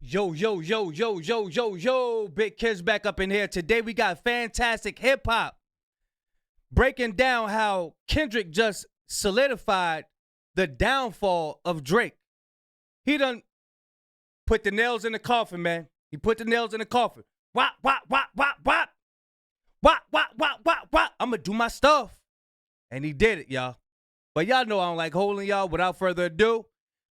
Yo, yo, yo, yo, yo, yo, yo, Big Kids back up in here. Today we got fantastic hip hop breaking down how Kendrick just solidified the downfall of Drake. He done put the nails in the coffin, man. He put the nails in the coffin. Wop, wop, wop, wop, wop. Wop, wop, wop, wop, wop. I'm going to do my stuff. And he did it, y'all. But y'all know I don't like holding y'all. Without further ado,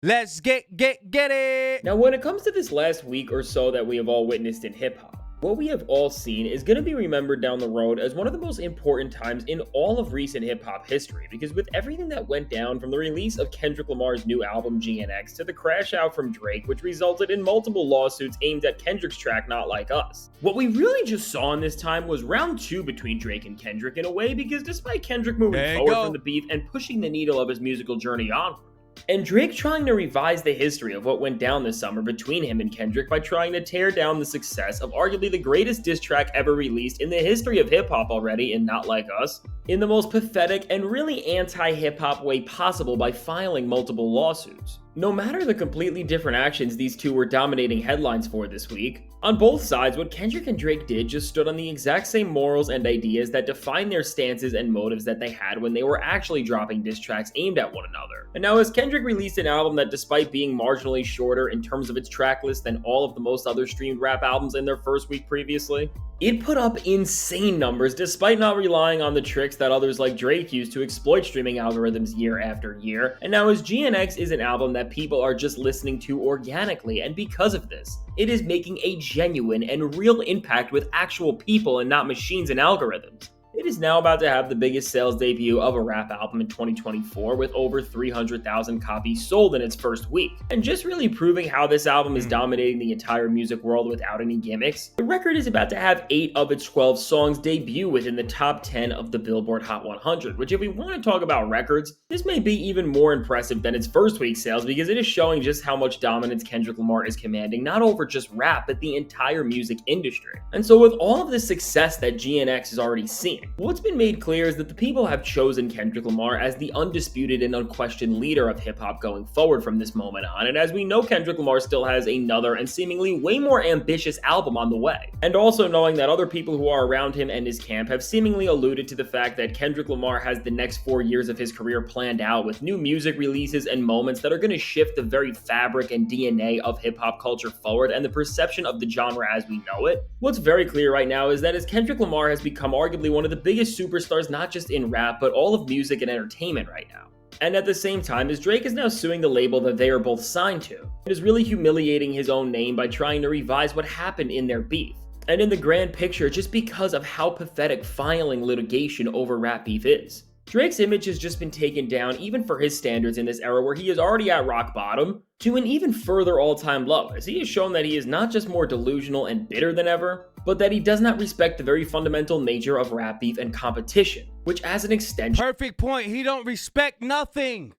let's get it. Now, when it comes to this last week or so that we have all witnessed in hip-hop, what we have all seen is going to be remembered down the road as one of the most important times in all of recent hip-hop history, because with everything that went down from the release of Kendrick Lamar's new album GNX to the crash out from Drake, which resulted in multiple lawsuits aimed at Kendrick's track Not Like Us, what we really just saw in this time was round two between Drake and Kendrick in a way, because despite Kendrick moving forward from the beef and pushing the needle of his musical journey onward, and Drake trying to revise the history of what went down this summer between him and Kendrick by trying to tear down the success of arguably the greatest diss track ever released in the history of hip-hop already in Not Like Us, in the most pathetic and really anti-hip-hop way possible by filing multiple lawsuits. No matter the completely different actions these two were dominating headlines for this week, on both sides, what Kendrick and Drake did just stood on the exact same morals and ideas that define their stances and motives that they had when they were actually dropping diss tracks aimed at one another. And now, as Kendrick released an album that, despite being marginally shorter in terms of its track list than all of the most other streamed rap albums in their first week previously, it put up insane numbers despite not relying on the tricks that others like Drake used to exploit streaming algorithms year after year. And now, as GNX is an album that people are just listening to organically, and because of this, it is making a genuine and real impact with actual people and not machines and algorithms. It is now about to have the biggest sales debut of a rap album in 2024 with over 300,000 copies sold in its first week. And just really proving how this album is dominating the entire music world without any gimmicks, the record is about to have 8 of its 12 songs debut within the top 10 of the Billboard Hot 100, which, if we want to talk about records, this may be even more impressive than its first week sales, because it is showing just how much dominance Kendrick Lamar is commanding, not over just rap, but the entire music industry. And so with all of the success that GNX has already seen, what's been made clear is that the people have chosen Kendrick Lamar as the undisputed and unquestioned leader of hip-hop going forward from this moment on, and as we know, Kendrick Lamar still has another and seemingly way more ambitious album on the way. And also knowing that other people who are around him and his camp have seemingly alluded to the fact that Kendrick Lamar has the next 4 years of his career planned out with new music releases and moments that are going to shift the very fabric and DNA of hip-hop culture forward and the perception of the genre as we know it. What's very clear right now is that as Kendrick Lamar has become arguably one of the biggest superstars not just in rap but all of music and entertainment right now. And at the same time, as Drake is now suing the label that they are both signed to, it is really humiliating his own name by trying to revise what happened in their beef. And in the grand picture, just because of how pathetic filing litigation over rap beef is. Drake's image has just been taken down even for his standards in this era where he is already at rock bottom to an even further all-time low, as he has shown that he is not just more delusional and bitter than ever, but that he does not respect the very fundamental nature of rap beef and competition, which as an extension— Perfect point. He don't respect nothing.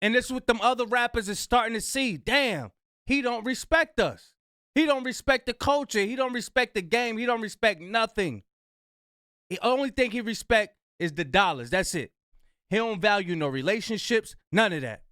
And this is what them other rappers is starting to see. Damn, he don't respect us. He don't respect the culture. He don't respect the game. He don't respect nothing. The only thing he respect is the dollars. That's it. He don't value no relationships, none of that.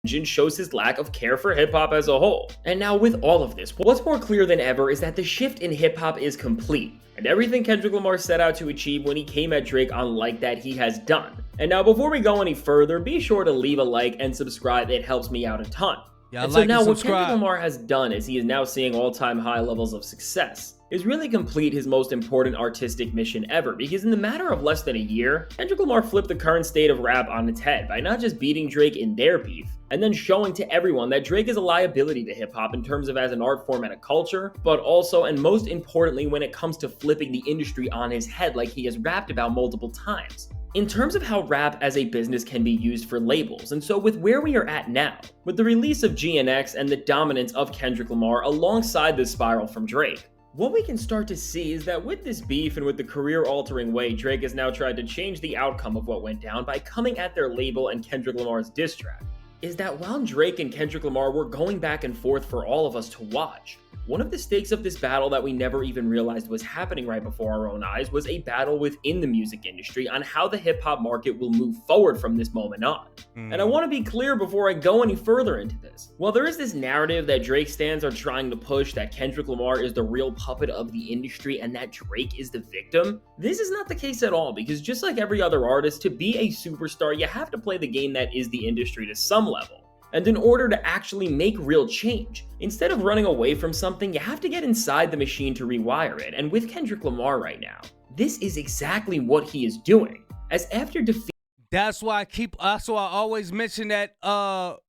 Shows his lack of care for hip-hop as a whole. And now with all of this, what's more clear than ever is that the shift in hip-hop is complete, and everything Kendrick Lamar set out to achieve when he came at Drake on Like That he has done. And now before we go any further, be sure to leave a like and subscribe. It helps me out a ton. And so now what Kendrick Lamar has done is he is now seeing all-time high levels of success, is really complete his most important artistic mission ever, because in the matter of less than a year, Kendrick Lamar flipped the current state of rap on its head by not just beating Drake in their beef, and then showing to everyone that Drake is a liability to hip-hop in terms of as an art form and a culture, but also and most importantly when it comes to flipping the industry on his head like he has rapped about multiple times. In terms of how rap as a business can be used for labels, and so with where we are at now, with the release of GNX and the dominance of Kendrick Lamar alongside the spiral from Drake, what we can start to see is that with this beef and with the career-altering way Drake has now tried to change the outcome of what went down by coming at their label and Kendrick Lamar's diss track, is that while Drake and Kendrick Lamar were going back and forth for all of us to watch, One of the stakes of this battle that we never even realized was happening right before our own eyes was a battle within the music industry on how the hip-hop market will move forward from this moment on. And I want to be clear before I go any further into this. While there is this narrative that Drake stans are trying to push that Kendrick Lamar is the real puppet of the industry and that Drake is the victim, this is not the case at all, because just like every other artist, to be a superstar, you have to play the game that is the industry to some level. And in order to actually make real change, instead of running away from something, you have to get inside the machine to rewire it. And with Kendrick Lamar right now, this is exactly what he is doing. As after defeat, That's why I always mention that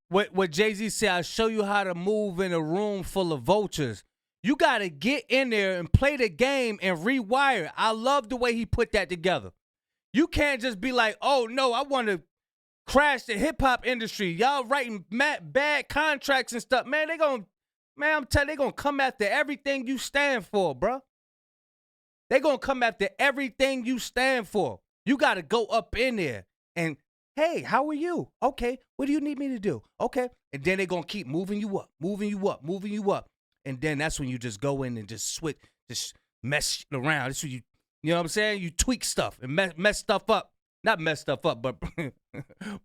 what Jay-Z said, I'll show you how to move in a room full of vultures. You got to get in there and play the game and rewire. I love the way he put that together. You can't just be like, oh no, I want to crash the hip-hop industry. Y'all writing bad contracts and stuff. Man, I'm telling you, they gonna come after everything you stand for, bro. They gonna come after everything you stand for. You got to go up in there and, hey, how are you? Okay, what do you need me to do? Okay. And then they're going to keep moving you up. And then that's when you just go in and just switch, just mess shit around. That's when you know what I'm saying? You tweak stuff and mess stuff up. Not mess stuff up, but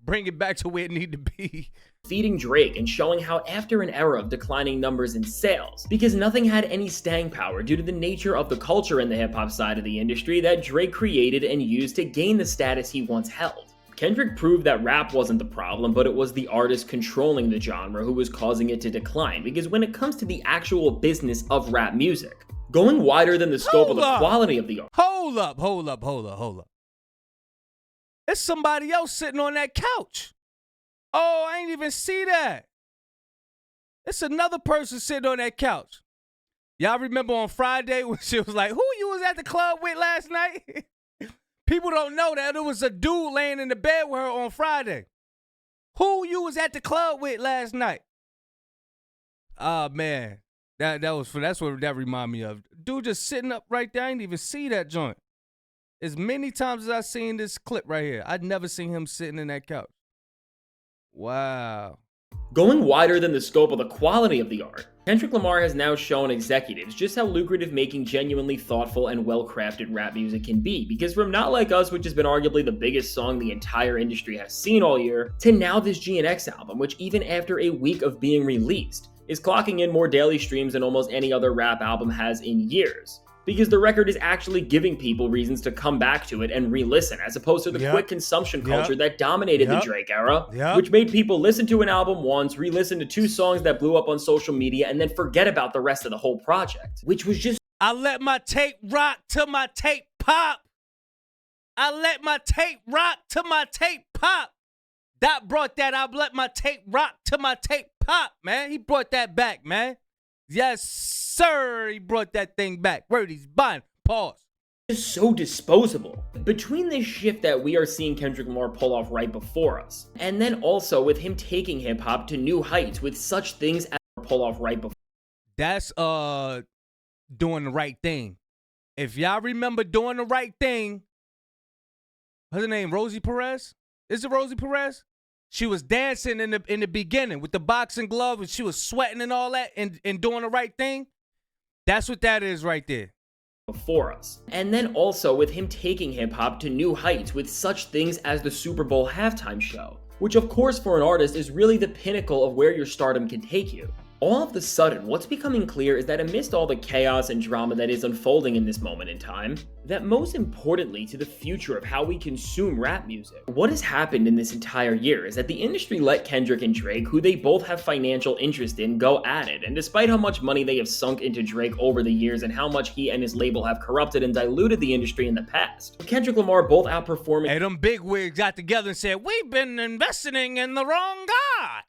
bring it back to where it need to be. Feeding Drake and showing how after an era of declining numbers in sales, because nothing had any staying power due to the nature of the culture in the hip-hop side of the industry that Drake created and used to gain the status he once held. Kendrick proved that rap wasn't the problem, but it was the artist controlling the genre who was causing it to decline, because when it comes to the actual business of rap music, going wider than the scope of the quality of the art. Hold up. It's somebody else sitting on that couch. Oh, I ain't even see that. It's another person sitting on that couch. Y'all remember on Friday when she was like, who you was at the club with last night? People don't know that there was a dude laying in the bed with her on Friday. Who you was at the club with last night? Oh, man. That's what that reminded me of. Dude just sitting up right there. I didn't even see that joint. As many times as I've seen this clip right here, I'd never seen him sitting in that couch. Wow. Going wider than the scope of the quality of the art, Kendrick Lamar has now shown executives just how lucrative making genuinely thoughtful and well-crafted rap music can be, because from Not Like Us, which has been arguably the biggest song the entire industry has seen all year, to now this GNX album, which even after a week of being released, is clocking in more daily streams than almost any other rap album has in years. Because the record is actually giving people reasons to come back to it and re-listen, as opposed to the quick consumption culture that dominated the Drake era, which made people listen to an album once, re-listen to 2 songs that blew up on social media, and then forget about the rest of the whole project, which was just... I let my tape rock till my tape pop. I let my tape rock till my tape pop. Doc brought that, I let my tape rock till my tape pop, man. He brought that back, man. Yes, sir, he brought that thing back. Word, he's buying. Pause. Just so disposable. Between this shift that we are seeing Kendrick Lamar pull off right before us, and then also with him taking hip-hop to new heights with such things as pull off right before. That's doing the right thing. If y'all remember Doing the Right Thing, what's her name? Rosie Perez? Is it Rosie Perez? She was dancing in the beginning with the boxing glove, and she was sweating and all that and doing the right thing. That's what that is right there. Before us. And then also with him taking hip-hop to new heights with such things as the Super Bowl halftime show, which of course for an artist is really the pinnacle of where your stardom can take you. All of the sudden, what's becoming clear is that amidst all the chaos and drama that is unfolding in this moment in time, that most importantly to the future of how we consume rap music, what has happened in this entire year is that the industry let Kendrick and Drake, who they both have financial interest in, go at it. And despite how much money they have sunk into Drake over the years and how much he and his label have corrupted and diluted the industry in the past, Kendrick Lamar both outperforming. Hey, them big wigs got together and said, we've been investing in the wrong guy.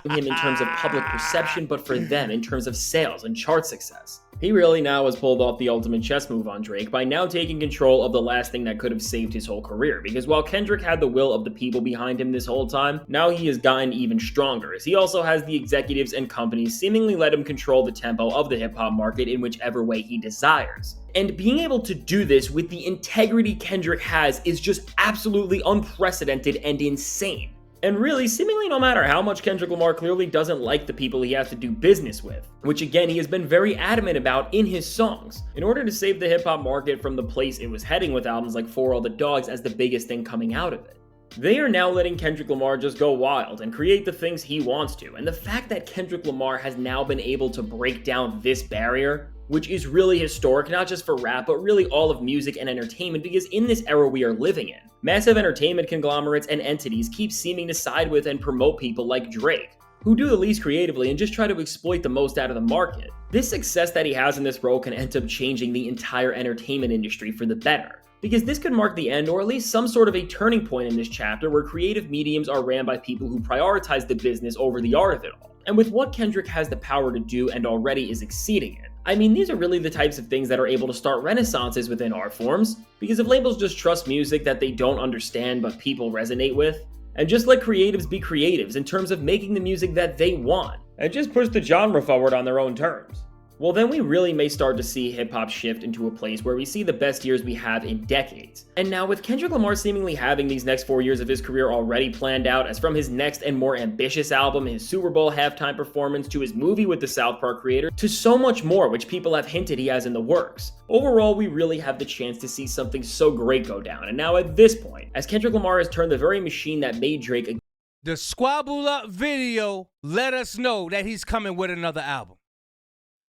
him in terms of public perception, but for them in terms of sales and chart success. He really now has pulled off the ultimate chess move on Drake by now taking control of the last thing that could have saved his whole career, because while Kendrick had the will of the people behind him this whole time, now he has gotten even stronger, as he also has the executives and companies seemingly let him control the tempo of the hip-hop market in whichever way he desires. And being able to do this with the integrity Kendrick has is just absolutely unprecedented and insane. And really, seemingly no matter how much Kendrick Lamar clearly doesn't like the people he has to do business with, which again he has been very adamant about in his songs, in order to save the hip-hop market from the place it was heading with albums like For All the Dogs as the biggest thing coming out of it. They are now letting Kendrick Lamar just go wild and create the things he wants to, and the fact that Kendrick Lamar has now been able to break down this barrier, which is really historic, not just for rap, but really all of music and entertainment, because in this era we are living in, massive entertainment conglomerates and entities keep seeming to side with and promote people like Drake, who do the least creatively and just try to exploit the most out of the market. This success that he has in this role can end up changing the entire entertainment industry for the better, because this could mark the end or at least some sort of a turning point in this chapter where creative mediums are ran by people who prioritize the business over the art of it all. And with what Kendrick has the power to do and already is exceeding it, I mean, these are really the types of things that are able to start renaissances within art forms, because if labels just trust music that they don't understand but people resonate with, and just let creatives be creatives in terms of making the music that they want, and just push the genre forward on their own terms, well then we really may start to see hip-hop shift into a place where we see the best years we have in decades. And now with Kendrick Lamar seemingly having these next 4 years of his career already planned out, as from his next and more ambitious album, his Super Bowl halftime performance, to his movie with the South Park creator, to so much more which people have hinted he has in the works, overall we really have the chance to see something so great go down. And now at this point, as Kendrick Lamar has turned the very machine that made Drake the Squabble Up video let us know that he's coming with another album.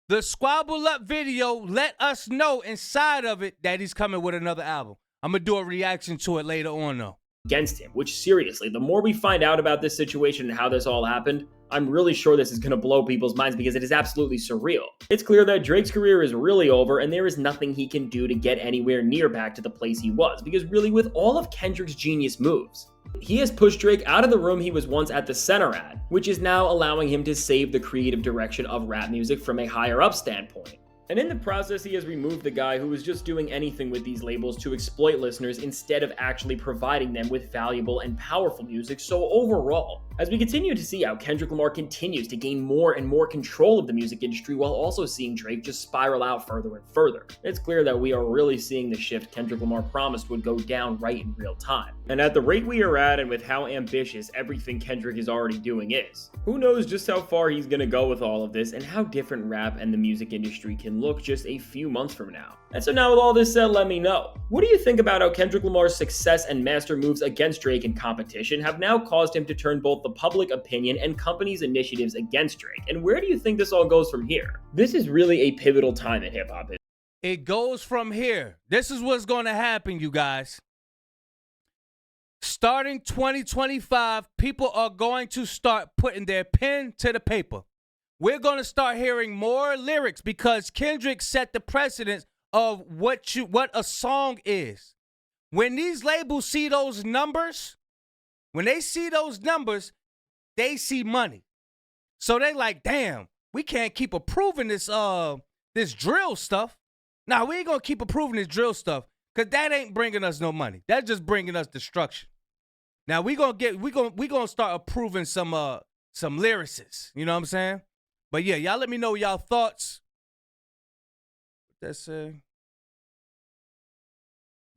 The Squabble Up video let us know inside of it that he's coming with another album. I'm going to do a reaction to it later on, though. Against him, which seriously, the more we find out about this situation and how this all happened, I'm really sure this is going to blow people's minds because it is absolutely surreal. It's clear that Drake's career is really over and there is nothing he can do to get anywhere near back to the place he was, because really with all of Kendrick's genius moves, he has pushed Drake out of the room he was once at the center at, which is now allowing him to save the creative direction of rap music from a higher up standpoint. And in the process, he has removed the guy who was just doing anything with these labels to exploit listeners instead of actually providing them with valuable and powerful music. So overall, as we continue to see how Kendrick Lamar continues to gain more and more control of the music industry while also seeing Drake just spiral out further and further, it's clear that we are really seeing the shift Kendrick Lamar promised would go down right in real time. And at the rate we are at, and with how ambitious everything Kendrick is already doing is, who knows just how far he's gonna go with all of this and how different rap and the music industry can look just a few months from now. And so now with all this said, let me know, what do you think about how Kendrick Lamar's success and master moves against Drake in competition have now caused him to turn both the public opinion and companies' initiatives against Drake? And where do you think this all goes from here? This is really a pivotal time in hip-hop. It goes from here. This is what's going to happen, you guys. Starting 2025, people are going to start putting their pen to the paper. We're going to start hearing more lyrics because Kendrick set the precedence of what a song is. When these labels see those numbers, they see money. So they like, damn, we can't keep approving this drill stuff. Nah, we ain't going to keep approving this drill stuff because that ain't bringing us no money. That's just bringing us destruction. Now we gonna start approving some lyricists. You know what I'm saying? But yeah, y'all let me know y'all thoughts.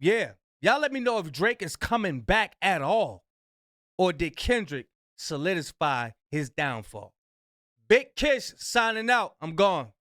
Yeah, y'all let me know if Drake is coming back at all, or did Kendrick solidify his downfall? Big Kiss signing out. I'm gone.